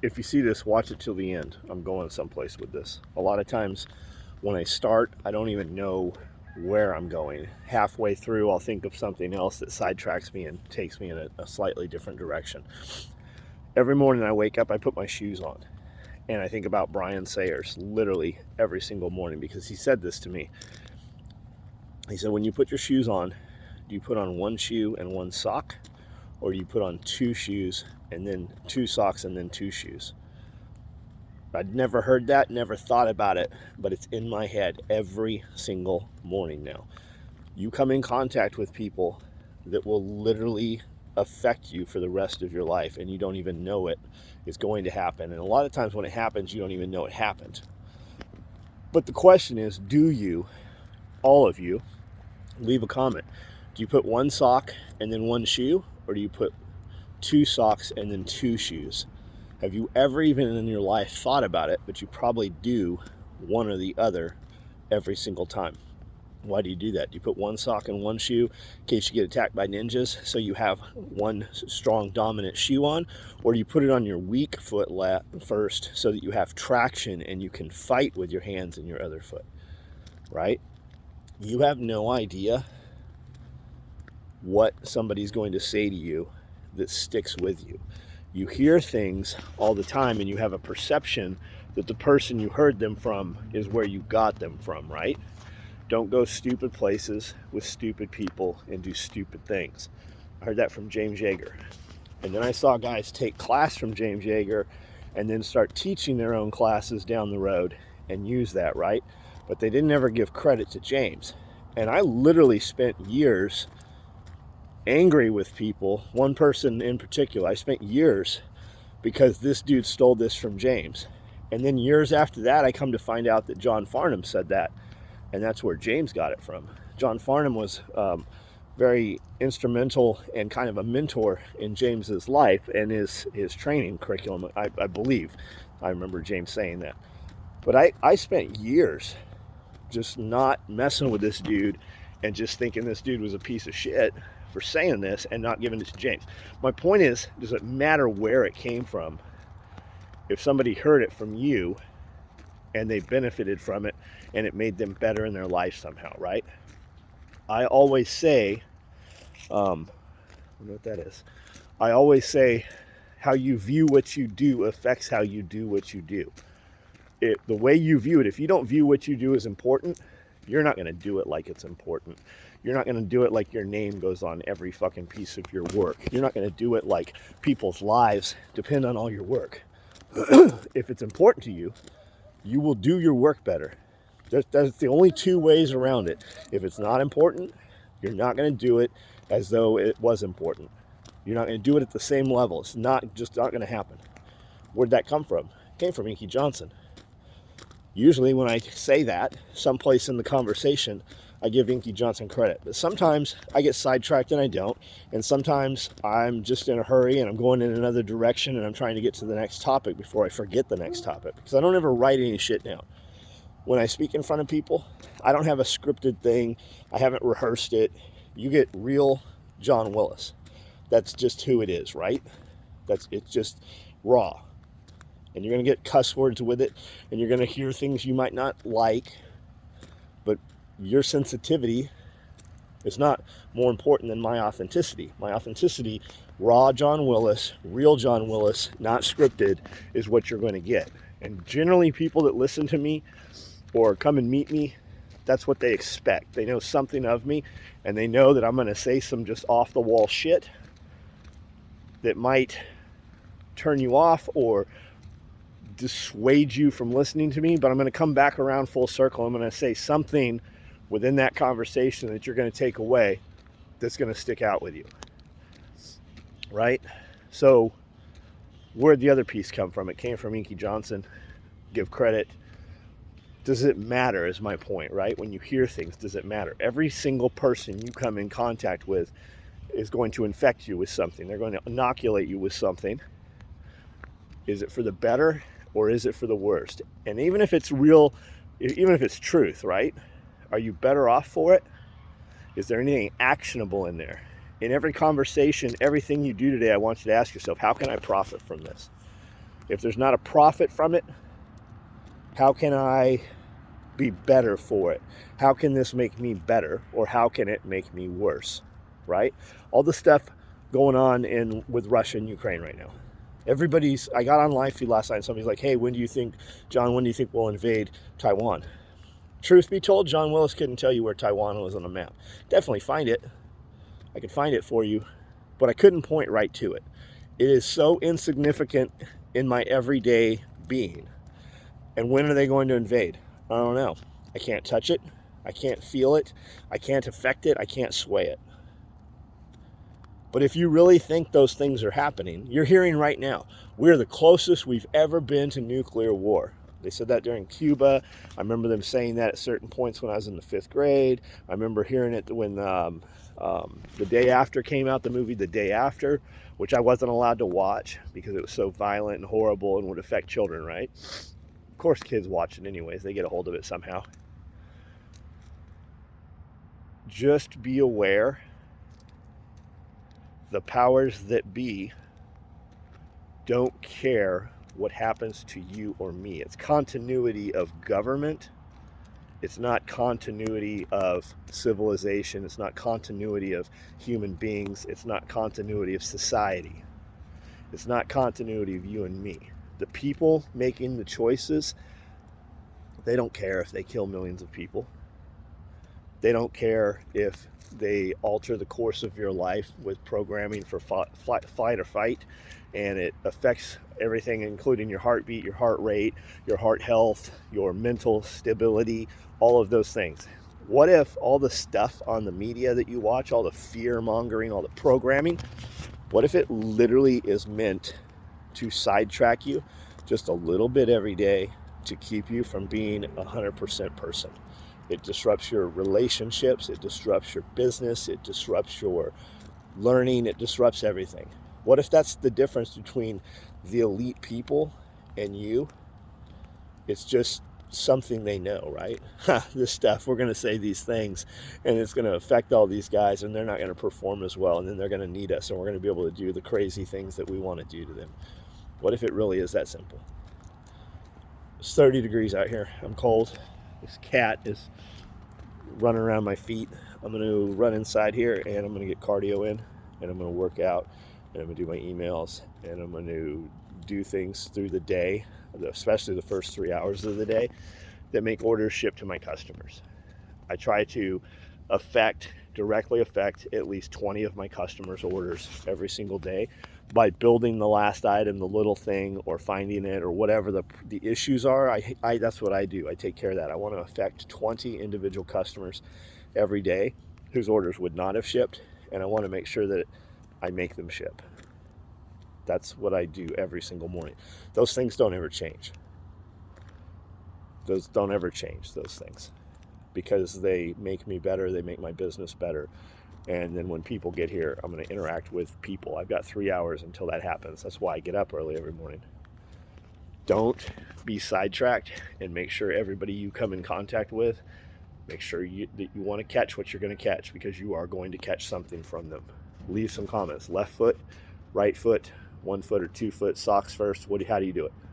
if you see this, watch it till the end. I'm going someplace with this. A lot of times when I start, I don't even know where I'm going. Halfway through, I'll think of something else that sidetracks me and takes me in a slightly different direction. Every morning I wake up, I put my shoes on. And I think about Brian Sayers literally every single morning because he said this to me. He said, when you put your shoes on, do you put on one shoe and one sock? Or do you put on two shoes and then two socks and then two shoes? I'd never heard that, never thought about it, but it's in my head every single morning now. You come in contact with people that will literally affect you for the rest of your life, and you don't even know it is going to happen. And a lot of times when it happens, you don't even know it happened. But the question is, do you, all of you, leave a comment? Do you put one sock and then one shoe, or do you put two socks and then two shoes? Have you ever even in your life thought about it, but you probably do one or the other every single time? Why do you do that? Do you put one sock and one shoe in case you get attacked by ninjas so you have one strong dominant shoe on? Or do you put it on your weak foot first so that you have traction and you can fight with your hands and your other foot, right? You have no idea what somebody's going to say to you that sticks with you. You hear things all the time and you have a perception that the person you heard them from is where you got them from, right? Don't go stupid places with stupid people and do stupid things. I heard that from James Yeager. And then I saw guys take class from James Yeager and then start teaching their own classes down the road and use that, right? But they didn't ever give credit to James. And I literally spent years angry with people, one person in particular. I spent years because this dude stole this from James. And then years after that, I come to find out that John Farnham said that. And that's where James got it from. John Farnham was very instrumental and kind of a mentor in James's life and his training curriculum, I believe. I remember James saying that. But I spent years just not messing with this dude and just thinking this dude was a piece of shit for saying this and not giving it to James. My point is, does it matter where it came from? If somebody heard it from you and they benefited from it and it made them better in their life somehow, right? I always say, I don't know what that is. I always say how you view what you do affects how you do what you do. The way you view it, if you don't view what you do as important, you're not going to do it like it's important. You're not going to do it like your name goes on every fucking piece of your work. You're not going to do it like people's lives depend on all your work. If it's important to you, you will do your work better. That's the only two ways around it. If it's not important, you're not going to do it as though it was important. You're not going to do it at the same level. It's not going to happen. Where'd that come from? It came from Inky Johnson. Usually when I say that, someplace in the conversation, I give Inky Johnson credit. But sometimes I get sidetracked and I don't. And sometimes I'm just in a hurry and I'm going in another direction and I'm trying to get to the next topic before I forget the next topic. Because I don't ever write any shit down. When I speak in front of people, I don't have a scripted thing. I haven't rehearsed it. You get real John Willis. That's just who it is, right? It's just raw. And you're going to get cuss words with it, and you're going to hear things you might not like, but your sensitivity is not more important than my authenticity. My authenticity, raw John Willis, real John Willis, not scripted, is what you're going to get. And generally people that listen to me or come and meet me, that's what they expect. They know something of me, and they know that I'm going to say some just off-the-wall shit that might turn you off or dissuade you from listening to me, but I'm going to come back around full circle. I'm going to say something within that conversation that you're going to take away that's going to stick out with you, right? So where'd the other piece come from? It came from Inky Johnson. Give credit. Does it matter is my point, right? When you hear things, does it matter? Every single person you come in contact with is going to infect you with something. They're going to inoculate you with something. Is it for the better or is it for the worst? And even if it's real, even if it's truth, right? Are you better off for it? Is there anything actionable in there? In every conversation, everything you do today, I want you to ask yourself, how can I profit from this? If there's not a profit from it, how can I be better for it? How can this make me better, or how can it make me worse? Right? All the stuff going on with Russia and Ukraine right now. I got on live feed last night and somebody's like, hey, when do you think we'll invade Taiwan? Truth be told, John Willis couldn't tell you where Taiwan was on a map. Definitely find it. I could find it for you, but I couldn't point right to it. It is so insignificant in my everyday being. And when are they going to invade? I don't know. I can't touch it. I can't feel it. I can't affect it. I can't sway it. But if you really think those things are happening, you're hearing right now, we're the closest we've ever been to nuclear war. They said that during Cuba. I remember them saying that at certain points when I was in the 5th grade. I remember hearing it when The Day After came out, the movie The Day After, which I wasn't allowed to watch because it was so violent and horrible and would affect children, right? Of course, kids watch it anyways. They get a hold of it somehow. Just be aware. The powers that be don't care what happens to you or me. It's continuity of government. It's not continuity of civilization. It's not continuity of human beings. It's not continuity of society. It's not continuity of you and me. The people making the choices, they don't care if they kill millions of people. They don't care if they alter the course of your life with programming for flight or fight, and it affects everything, including your heartbeat, your heart rate, your heart health, your mental stability, all of those things. What if all the stuff on the media that you watch, all the fear mongering, all the programming, what if it literally is meant to sidetrack you just a little bit every day to keep you from being 100% person? It disrupts your relationships, it disrupts your business, it disrupts your learning, it disrupts everything. What if that's the difference between the elite people and you? It's just something they know, right? This stuff, we're going to say these things, and it's going to affect all these guys, and they're not going to perform as well, and then they're going to need us, and we're going to be able to do the crazy things that we want to do to them. What if it really is that simple? It's 30 degrees out here. I'm cold. This cat is running around my feet. I'm going to run inside here, and I'm going to get cardio in, and I'm going to work out, and I'm going to do my emails, and I'm going to do things through the day, especially the first 3 hours of the day, that make orders ship to my customers. I try to directly affect at least 20 of my customers' orders every single day by building the last item, the little thing, or finding it, or whatever the issues are. That's what I do. I take care of that. I want to affect 20 individual customers every day whose orders would not have shipped, and I want to make sure that I make them ship. That's what I do every single morning. Those things don't ever change. Those don't ever change, those things, because they make me better. They make my business better. And then when people get here, I'm going to interact with people. I've got 3 hours until that happens. That's why I get up early every morning. Don't be sidetracked, and make sure everybody you come in contact with, make sure that you want to catch what you're going to catch, because you are going to catch something from them. Leave some comments. Left foot, right foot, 1 foot or 2 foot, socks first. How do you do it?